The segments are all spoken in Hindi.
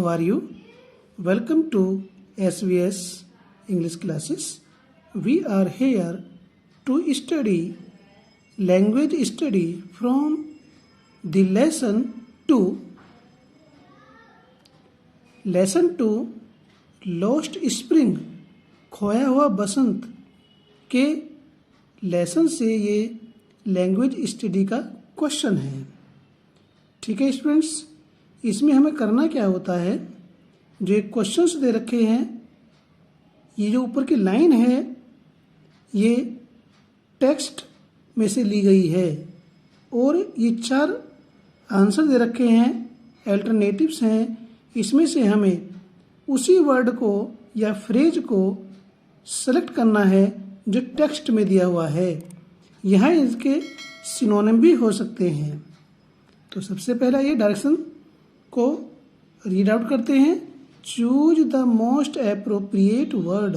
are you? Welcome to SVS English classes. We are here to study language study from the lesson 2. Lesson 2 Lost Spring खोया हुआ बसंत के लेसन से ये लैंग्वेज स्टडी का क्वेश्चन है। ठीक है स्टूडेंट्स, इसमें हमें करना क्या होता है, जो एक क्वेश्चंस दे रखे हैं, ये जो ऊपर की लाइन है ये टेक्स्ट में से ली गई है और ये 4 आंसर दे रखे हैं, अल्टरनेटिव्स हैं। इसमें से हमें उसी वर्ड को या फ्रेज को सेलेक्ट करना है जो टेक्स्ट में दिया हुआ है। यहाँ इसके सिनोनिम भी हो सकते हैं। तो सबसे पहला ये डायरेक्शन को रीड आउट करते हैं। Choose the most appropriate word.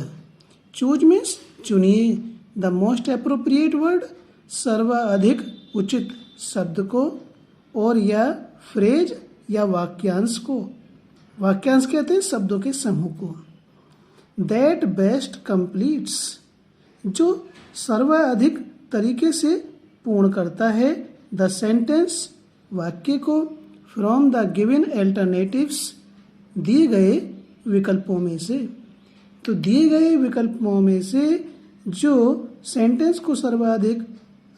Choose means चुनिए, द मोस्ट एप्रोप्रिएट वर्ड सर्वाधिक उचित शब्द को और या फ्रेज या वाक्यांश को। वाक्यांश कहते हैं शब्दों के समूह को। दैट बेस्ट कंप्लीट्स, जो सर्वाधिक तरीके से पूर्ण करता है, द सेंटेंस, वाक्य को, फ्रॉम द गिवन अल्टरनेटिव्स, दिए गए विकल्पों में से। तो दिए गए विकल्पों में से जो सेंटेंस को सर्वाधिक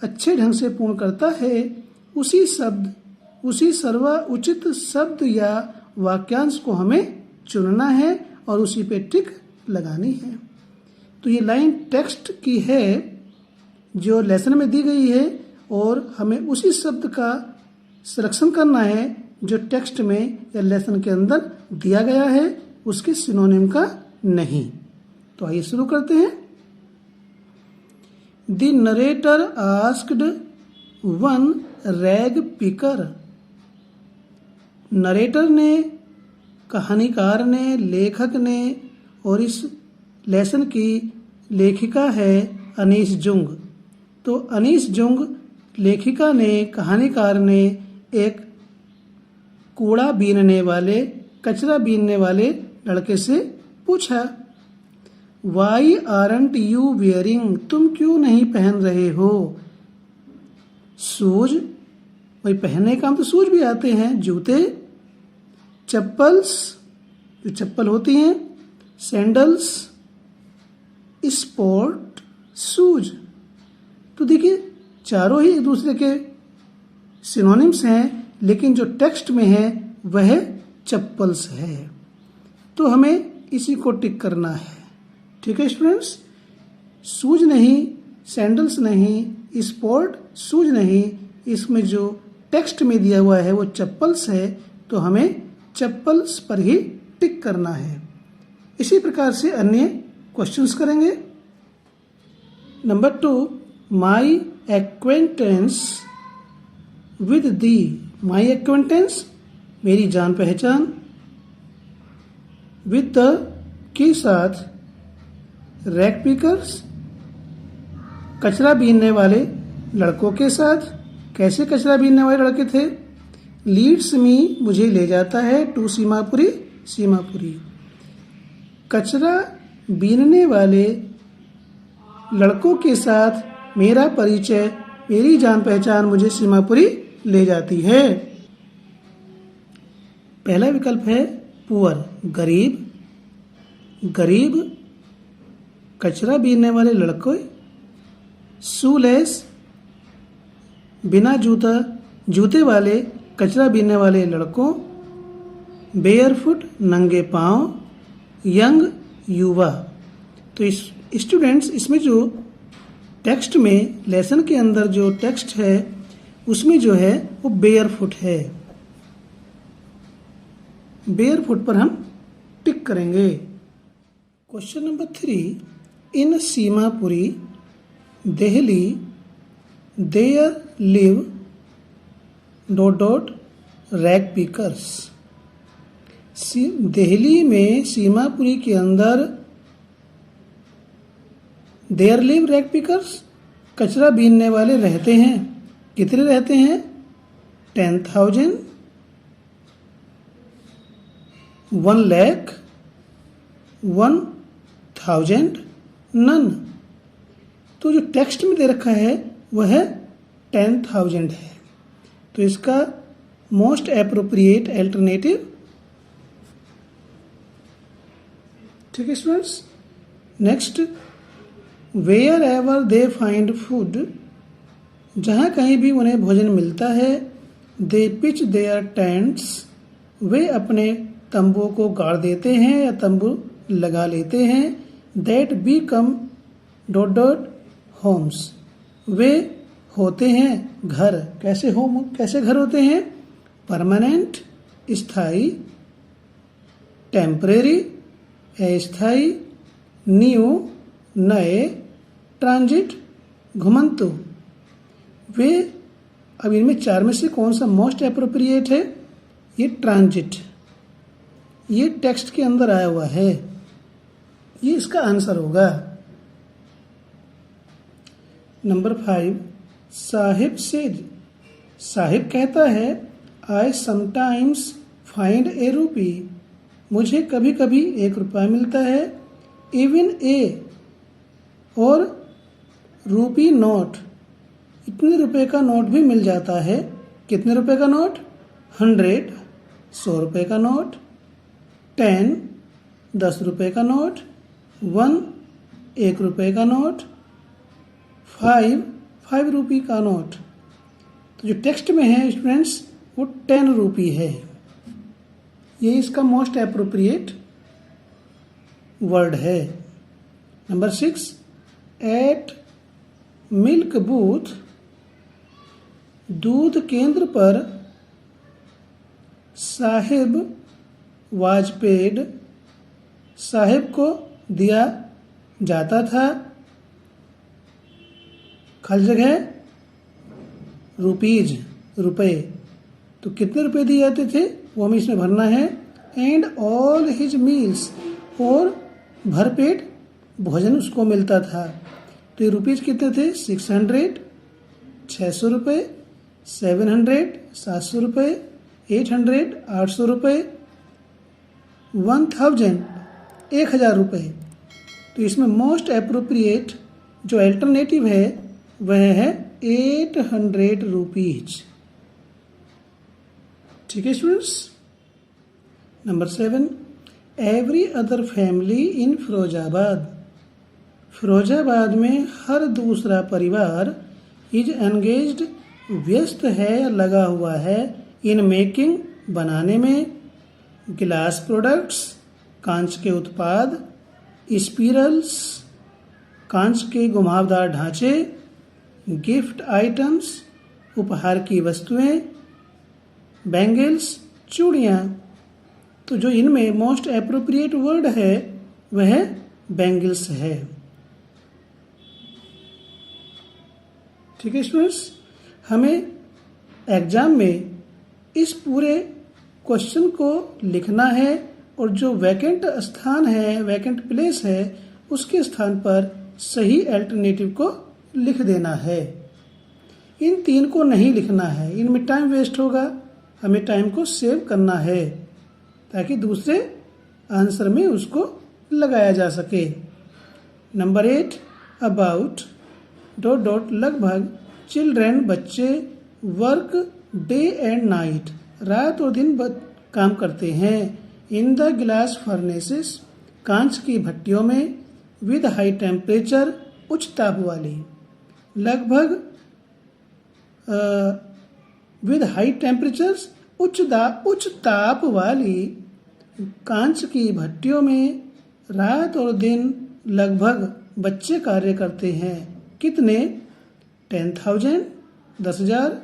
अच्छे ढंग से पूर्ण करता है, उसी सर्वोचित शब्द या वाक्यांश को हमें चुनना है और उसी पे टिक लगानी है। तो ये लाइन टेक्स्ट की है जो लेसन में दी गई है और हमें उसी शब्द का सिलेक्शन करना है जो टेक्स्ट में या लेसन के अंदर दिया गया है, उसके सिनोनिम का नहीं। तो आइए शुरू करते हैं। The narrator asked one rag picker. Narrator ने, कहानीकार ने, लेखक ने और इस लेसन की लेखिका है अनीस जुंग। तो अनीस जुंग लेखिका ने, कहानीकार ने एक कूड़ा बीनने वाले, कचरा बीनने वाले लड़के से पूछा, वाई आरंट यू वियरिंग, तुम क्यों नहीं पहन रहे हो शूज। भाई पहनने काम तो शूज भी आते हैं, जूते, चप्पल्स जो चप्पल होती हैं, सैंडल्स, स्पोर्ट शूज। तो देखिए चारों ही एक दूसरे के सिनोनिम्स हैं, लेकिन जो टेक्स्ट में है वह चप्पल्स है। तो हमें इसी को टिक करना है। ठीक है स्टूडेंट्स, शूज नहीं, सैंडल्स नहीं, स्पोर्ट शूज नहीं, इसमें जो टेक्स्ट में दिया हुआ है वो चप्पल्स है, तो हमें चप्पल्स पर ही टिक करना है। इसी प्रकार से अन्य क्वेश्चंस करेंगे। Number 2, my acquaintance with the. My acquaintance मेरी जान पहचान, विद द के साथ, रैग पिकर्स कचरा बीनने वाले लड़कों के साथ। कैसे कचरा बीनने वाले लड़के थे? लीड्स मी मुझे ले जाता है, टू सीमापुरी, सीमापुरी। कचरा बीनने वाले लड़कों के साथ मेरा परिचय, मेरी जान पहचान मुझे सीमापुरी ले जाती है। पहला विकल्प है पुअर, गरीब। गरीब कचरा बीनने वाले लड़के, शूलेस बिना जूता, जूते वाले कचरा बीनने वाले लड़कों, बेयरफुट नंगे पांव, यंग युवा। तो इस स्टूडेंट्स, इसमें जो टेक्स्ट में, लेसन के अंदर जो टेक्स्ट है उसमें जो है वो बेयरफुट है। बेयरफुट पर हम टिक करेंगे। Question number 3, in Seemapuri Delhi there live ... rag pickers. Delhi में, सीमापुरी के अंदर देयर लिव रैग पिकर्स, कचरा बीनने वाले रहते हैं। कितने रहते हैं? 10,000, 1,00,000, 1,000, none। तो जो टेक्स्ट में दे रखा है वह 10,000 है। तो इसका मोस्ट एप्रोप्रिएट अल्टरनेटिव, ठीक है students. Next, wherever they find food, जहाँ कहीं भी उन्हें भोजन मिलता है, दे पिच देयर टेंट्स, वे अपने तंबुओं को गाड़ देते हैं या तंबू लगा लेते हैं, that become dot dot homes, वे होते हैं घर। कैसे घर होते हैं? परमानेंट स्थायी, टेम्परेरी अस्थायी, न्यू नए, ट्रांजिट घुमंतु। वे, अब इनमें चार में से कौन सा मोस्ट एप्रोप्रिएट है? ये ट्रांजिट, ये टेक्स्ट के अंदर आया हुआ है, ये इसका आंसर होगा। नंबर 5, साहिब सेज, साहिब कहता है आई समटाइम्स फाइंड ए रूपी, मुझे कभी कभी 1 रुपया मिलता है, इवन ए, और रूपी नोट, इतने रुपए का नोट भी मिल जाता है। कितने रुपए का नोट? 100, 100 रुपए का नोट, 10, 10 रुपए का नोट, 1, 1 रुपए का नोट, 5, 5 रुपये का नोट। तो जो टेक्स्ट में है स्टूडेंट्स वो 10 रुपये है, ये इसका मोस्ट एप्रोप्रिएट वर्ड है। नंबर 6, एट मिल्क बूथ, दूध केंद्र पर साहिब वाज पेड, साहिब को दिया जाता था, खाली जगह रुपीज, रुपए। तो कितने रुपए दिए जाते थे वो हमें इसमें भरना है। एंड ऑल हिज मील्स, और भरपेट भोजन उसको मिलता था। तो ये रुपीज कितने थे? 600, 600 रुपये, 700, 700 रुपये, 800, 800 रुपये, 1000, 1000 रुपये। तो इसमें मोस्ट एप्रोप्रिएट जो अल्टरनेटिव है वह है 800 रुपीज। ठीक है students. Number 7, every other family in Firozabad, Firozabad में हर दूसरा परिवार इज एंगेज्ड, व्यस्त है या लगा हुआ है, इन मेकिंग, बनाने में, गिलास प्रोडक्ट्स, कांच के उत्पाद, स्पिरल्स, कांच के घुमावदार ढांचे, गिफ्ट आइटम्स, उपहार की वस्तुएं, बैंगल्स, चूड़ियाँ। तो जो इनमें मोस्ट एप्रोप्रिएट वर्ड है वह बैंगल्स है। ठीक है स्टूडेंट्स, हमें एग्जाम में इस पूरे क्वेश्चन को लिखना है और जो वैकेंट स्थान है, वैकेंट प्लेस है, उसके स्थान पर सही अल्टरनेटिव को लिख देना है। इन 3 को नहीं लिखना है, इनमें टाइम वेस्ट होगा, हमें टाइम को सेव करना है ताकि दूसरे आंसर में उसको लगाया जा सके। नंबर 8, अबाउट डॉट डॉट, लगभग, चिल्ड्रेन, बच्चे, वर्क डे एंड नाइट, रात और दिन काम करते हैं, इन द ग्लास फर्नेसेस, कांच की भट्टियों में, विद हाई टेम्परेचर, उच्च ताप वाली, लगभग, विद हाई टेम्परेचर्स, उच्च ताप वाली कांच की भट्टियों में रात और दिन लगभग बच्चे कार्य करते हैं। कितने? 10,000, 10,000,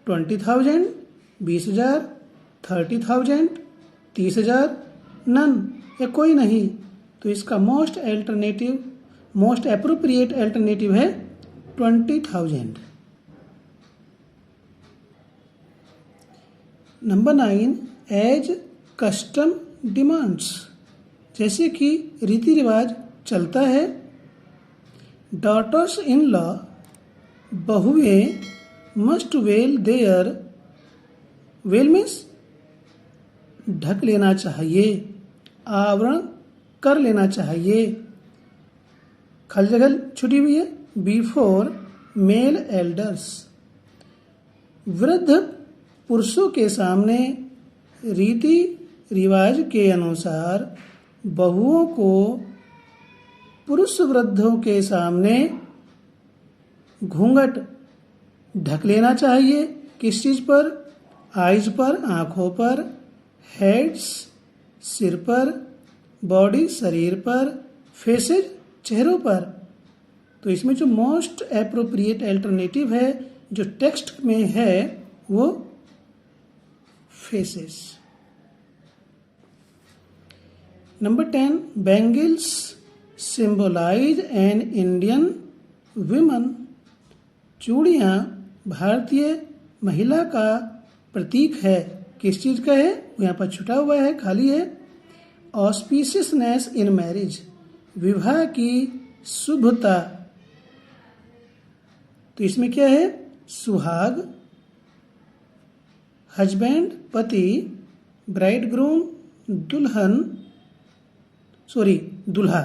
20,000, 20,000, 30,000, 30,000, नन, या कोई नहीं। तो इसका मोस्ट एप्रोप्रिएट अल्टरनेटिव है 20,000। नंबर 9, एज कस्टम डिमांड्स, जैसे कि रीति रिवाज चलता है, डॉटर्स इन लॉ, बहुएं, must veil their, veil means ढक लेना चाहिए, आवरण कर लेना चाहिए। खाली जगह छुटी हुई है, बिफोर मेल एल्डर्स, वृद्ध पुरुषों के सामने रीति रिवाज के अनुसार बहुओं को पुरुष वृद्धों के सामने घूंघट ढक लेना चाहिए। किस चीज पर? आइज पर, आंखों पर, हेड्स सिर पर, बॉडी शरीर पर, फेसेज चेहरों पर। तो इसमें जो मोस्ट एप्रोप्रिएट अल्टरनेटिव है जो टेक्स्ट में है वो faces. Number 10, bangles symbolise an Indian women, चूड़ियां भारतीय महिला का प्रतीक है। किस चीज का है? यहाँ पर छुटा हुआ है, खाली है। ऑस्पिशियसनेस इन मैरिज, विवाह की शुभता। तो इसमें क्या है? सुहाग, हस्बैंड पति, ब्राइड ग्रूम दुल्हन, दूल्हा,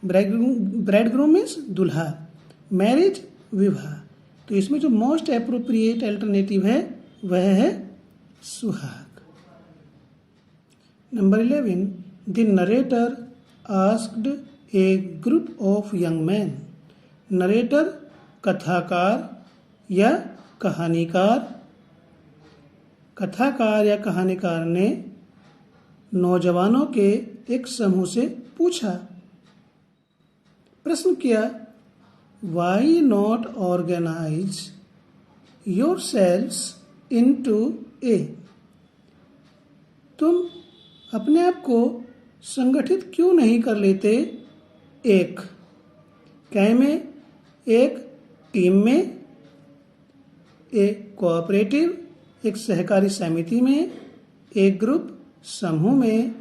ब्राइड ग्रूम मीन्स दूल्हा, मैरिज विवाह। तो इसमें जो मोस्ट एप्रोप्रिएट अल्टरनेटिव है वह है सुहाग। Number 11, the narrator asked A group of young man, narrator कथाकार या कहानीकार, कथाकार या कहानीकार ने नौजवानों के एक समूह से पूछा, प्रश्न किया, why not organize yourselves into a, तुम अपने आप को संगठित क्यों नहीं कर लेते एक, क्या में? एक टीम में, एक कोऑपरेटिव एक सहकारी समिति में, एक ग्रुप समूह में,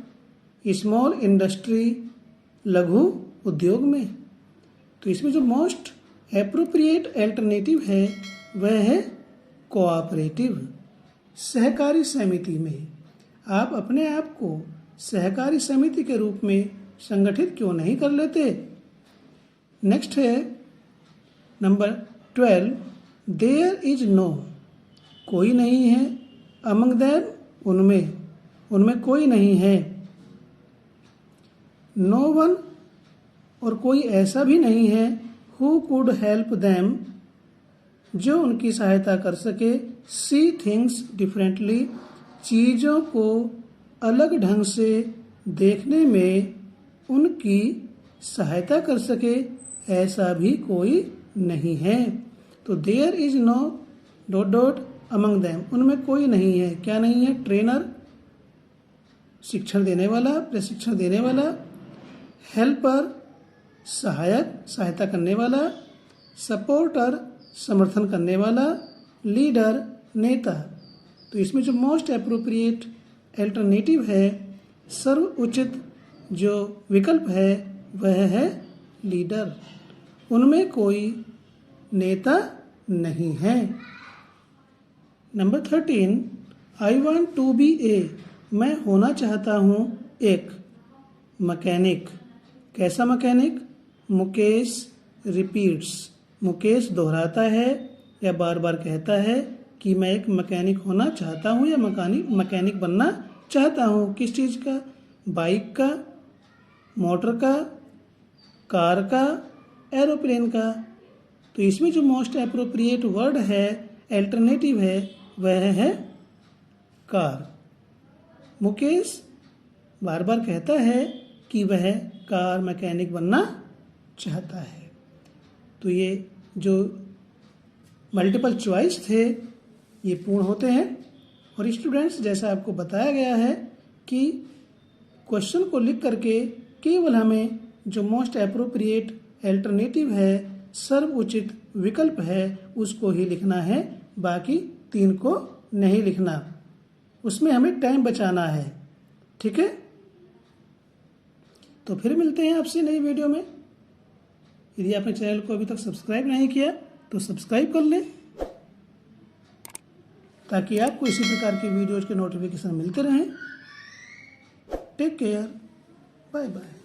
स्मॉल इंडस्ट्री लघु उद्योग में। तो इसमें जो मोस्ट एप्रोप्रिएट अल्टरनेटिव है वह है कोऑपरेटिव, सहकारी समिति में। आप अपने आप को सहकारी समिति के रूप में संगठित क्यों नहीं कर लेते? नेक्स्ट है नंबर 12, देयर इज नो, कोई नहीं है, अमंग देम, उनमें कोई नहीं है, नो वन, और कोई ऐसा भी नहीं है, हु कुड हेल्प देम, जो उनकी सहायता कर सके, सी थिंग्स डिफरेंटली, चीज़ों को अलग ढंग से देखने में उनकी सहायता कर सके, ऐसा भी कोई नहीं है। तो there is no dot dot among them, उनमें कोई नहीं है। क्या नहीं है? ट्रेनर शिक्षण देने वाला, प्रशिक्षण देने वाला, हेल्पर सहायक सहायता करने वाला, सपोर्टर समर्थन करने वाला, लीडर नेता। तो इसमें जो मोस्ट एप्रोप्रिएट अल्टरनेटिव है, सर्व उचित जो विकल्प है वह है लीडर, उनमें कोई नेता नहीं है। Number 13, I want to be a, मैं होना चाहता हूँ एक मैकेनिक। कैसा मैकेनिक? मुकेश रिपीट्स, मुकेश दोहराता है या बार बार कहता है कि मैं एक मैकेनिक होना चाहता हूँ या मैकेनिक बनना चाहता हूँ। किस चीज़ का? बाइक का, मोटर का, कार का, एरोप्लेन का। तो इसमें जो मोस्ट एप्रोप्रिएट वर्ड है, अल्टरनेटिव है, वह है कार। मुकेश बार बार कहता है कि वह कार मैकेनिक बनना चाहता है। तो ये जो मल्टीपल चॉइस थे ये पूर्ण होते हैं। और स्टूडेंट्स, जैसा आपको बताया गया है कि क्वेश्चन को लिख करके केवल हमें जो मोस्ट एप्रोप्रिएट अल्टरनेटिव है, सर्व उचित विकल्प है, उसको ही लिखना है, बाकी 3 को नहीं लिखना। उसमें हमें टाइम बचाना है। ठीक है, तो फिर मिलते हैं आपसे नई वीडियो में। यदि आपने चैनल को अभी तक सब्सक्राइब नहीं किया तो सब्सक्राइब कर लें। ताकि आपको इसी प्रकार की वीडियोज़ के नोटिफिकेशन मिलते रहें। Take care, bye bye.